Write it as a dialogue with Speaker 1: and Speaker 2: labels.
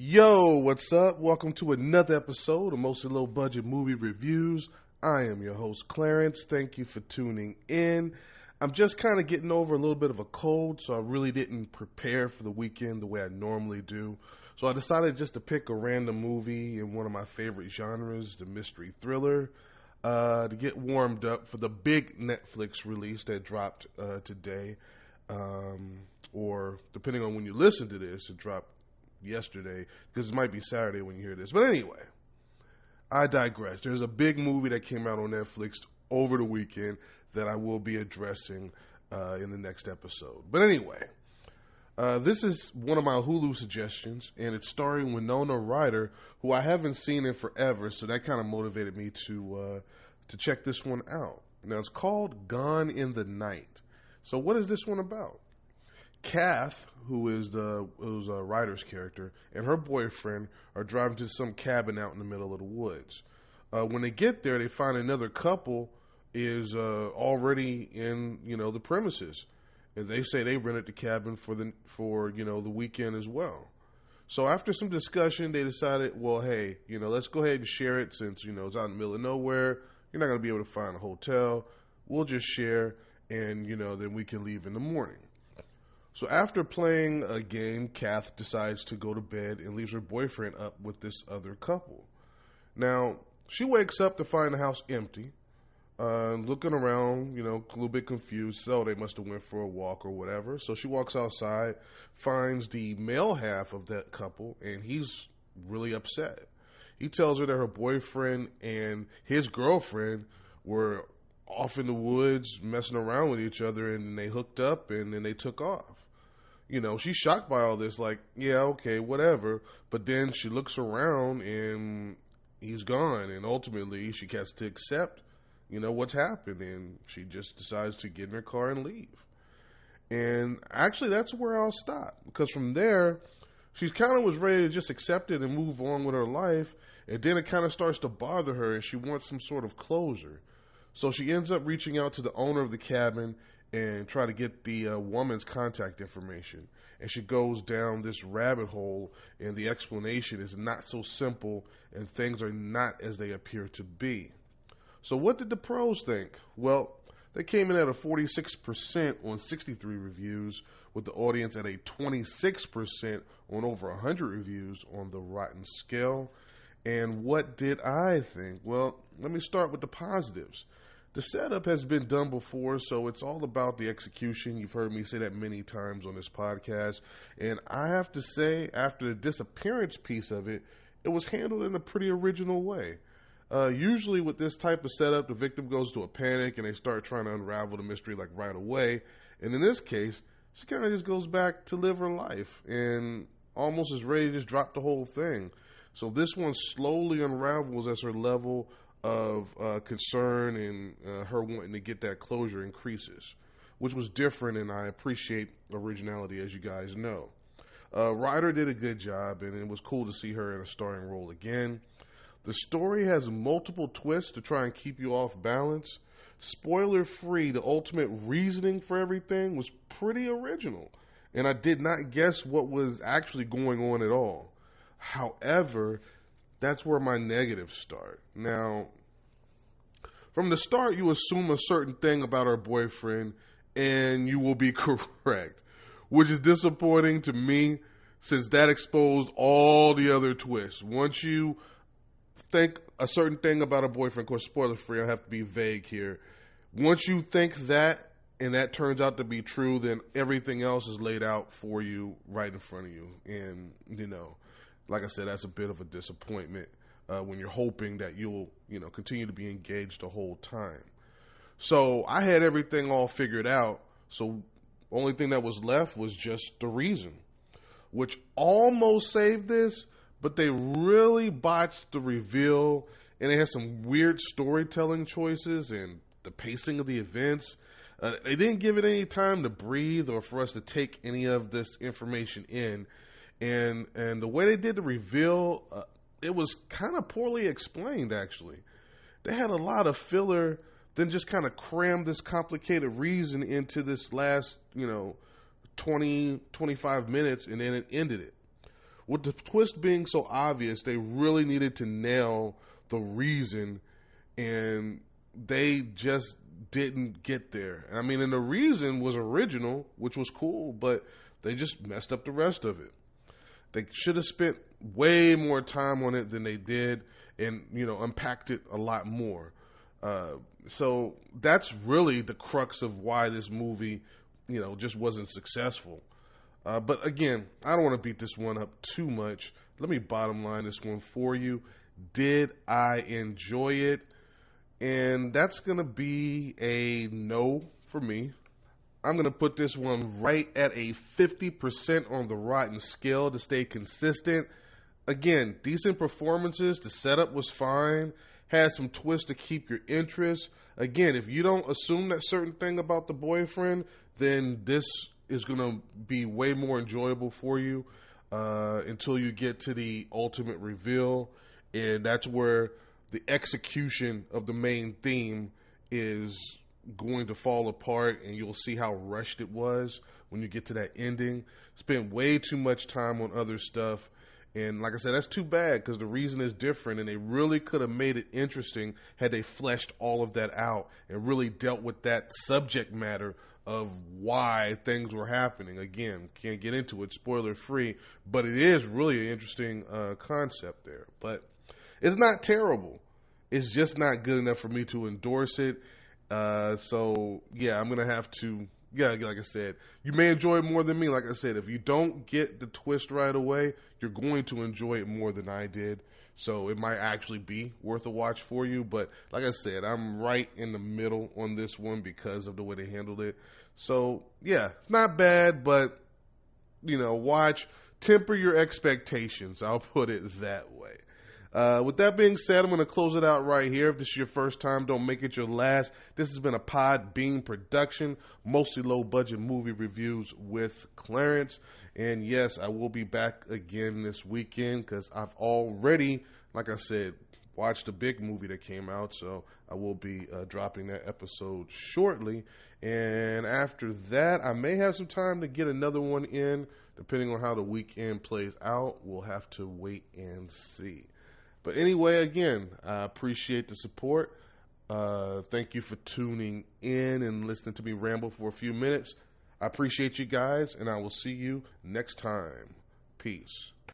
Speaker 1: Yo, what's up? Welcome to another episode of Mostly Low Budget Movie Reviews. I am your host, Clarence. Thank you for tuning in. I'm just kind of getting over a little bit of a cold, so I really didn't prepare for the weekend the way I normally do. So I decided just to pick a random movie in one of my favorite genres, the mystery thriller, to get warmed up for the big Netflix release that dropped today. Or depending on when you listen to this, it dropped yesterday, because it might be Saturday when you hear this. But anyway, I digress. There's a big movie that came out on Netflix over the weekend that I will be addressing in the next episode. But anyway, this is one of my Hulu suggestions, and it's starring Winona Ryder, who I haven't seen in forever, so that kind of motivated me to check this one out. Now, it's called Gone in the Night. So what is this one about? Kath, who is Ryder's character, and her boyfriend are driving to some cabin out in the middle of the woods. When they get there, they find another couple is already in the premises, and they say they rented the cabin for the weekend as well. So after some discussion, they decided, well, hey, let's go ahead and share it since it's out in the middle of nowhere. You're not going to be able to find a hotel. We'll just share, and then we can leave in the morning. So after playing a game, Kath decides to go to bed and leaves her boyfriend up with this other couple. Now, she wakes up to find the house empty, looking around, a little bit confused. So they must have went for a walk or whatever. So she walks outside, finds the male half of that couple, and he's really upset. He tells her that her boyfriend and his girlfriend were off in the woods messing around with each other, and they hooked up, and then they took off. She's shocked by all this, like, yeah, okay, whatever. But then she looks around, and he's gone, and ultimately she has to accept, what's happened, and she just decides to get in her car and leave. And actually, that's where I'll stop, because from there, she's kind of was ready to just accept it and move on with her life, and then it kind of starts to bother her, and she wants some sort of closure. So she ends up reaching out to the owner of the cabin and try to get the woman's contact information. And she goes down this rabbit hole, and the explanation is not so simple, and things are not as they appear to be. So what did the pros think? Well, they came in at a 46% on 63 reviews, with the audience at a 26% on over 100 reviews on the Rotten scale. And what did I think? Well, let me start with the positives. The setup has been done before, so it's all about the execution. You've heard me say that many times on this podcast. And I have to say, after the disappearance piece of it, it was handled in a pretty original way. Usually with this type of setup, the victim goes to a panic and they start trying to unravel the mystery like right away. And in this case, she kind of just goes back to live her life and almost is ready to just drop the whole thing. So this one slowly unravels as her level of concern and her wanting to get that closure increases, which was different, and I appreciate originality, as you guys know. Ryder did a good job, and it was cool to see her in a starring role again. The story has multiple twists to try and keep you off balance. Spoiler-free, the ultimate reasoning for everything was pretty original, and I did not guess what was actually going on at all. However, that's where my negatives start. Now, from the start, you assume a certain thing about her boyfriend, and you will be correct, which is disappointing to me since that exposed all the other twists. Once you think a certain thing about a boyfriend, of course, spoiler-free, I have to be vague here. Once you think that, and that turns out to be true, then everything else is laid out for you right in front of you. And, like I said, that's a bit of a disappointment when you're hoping that you'll, continue to be engaged the whole time. So I had everything all figured out. So only thing that was left was just the reason, which almost saved this, but they really botched the reveal, and they had some weird storytelling choices and the pacing of the events. They didn't give it any time to breathe or for us to take any of this information in. And the way they did the reveal, it was kind of poorly explained, actually. They had a lot of filler, then just kind of crammed this complicated reason into this last, 20, 25 minutes, and then it ended it. with the twist being so obvious, they really needed to nail the reason, and they just didn't get there. I mean, and the reason was original, which was cool, but they just messed up the rest of it. They should have spent way more time on it than they did, and unpacked it a lot more. So that's really the crux of why this movie, just wasn't successful. But again, I don't want to beat this one up too much. Let me bottom line this one for you. Did I enjoy it? And that's going to be a no for me. I'm going to put this one right at a 50% on the rotten scale to stay consistent. Again, decent performances. The setup was fine. Had some twists to keep your interest. Again, if you don't assume that certain thing about the boyfriend, then this is going to be way more enjoyable for you until you get to the ultimate reveal. And that's where the execution of the main theme is going to fall apart, and you'll see how rushed it was when you get to that ending. Spent way too much time on other stuff. And like I said, that's too bad because the reason is different, and they really could have made it interesting had they fleshed all of that out and really dealt with that subject matter of why things were happening. Again, can't get into it, spoiler free, but it is really an interesting concept there. But it's not terrible. It's just not good enough for me to endorse it. So, yeah, I'm going to have to, like I said, you may enjoy it more than me. Like I said, if you don't get the twist right away, you're going to enjoy it more than I did. So it might actually be worth a watch for you. But like I said, I'm right in the middle on this one because of the way they handled it. So, yeah, it's not bad, but, temper your expectations. I'll put it that way. With that being said, I'm going to close it out right here. If this is your first time, don't make it your last. This has been a Podbean production, mostly low-budget movie reviews with Clarence. And yes, I will be back again this weekend because I've already, like I said, watched a big movie that came out. So I will be dropping that episode shortly. And after that, I may have some time to get another one in, depending on how the weekend plays out. We'll have to wait and see. But anyway, again, I appreciate the support. Thank you for tuning in and listening to me ramble for a few minutes. I appreciate you guys, and I will see you next time. Peace.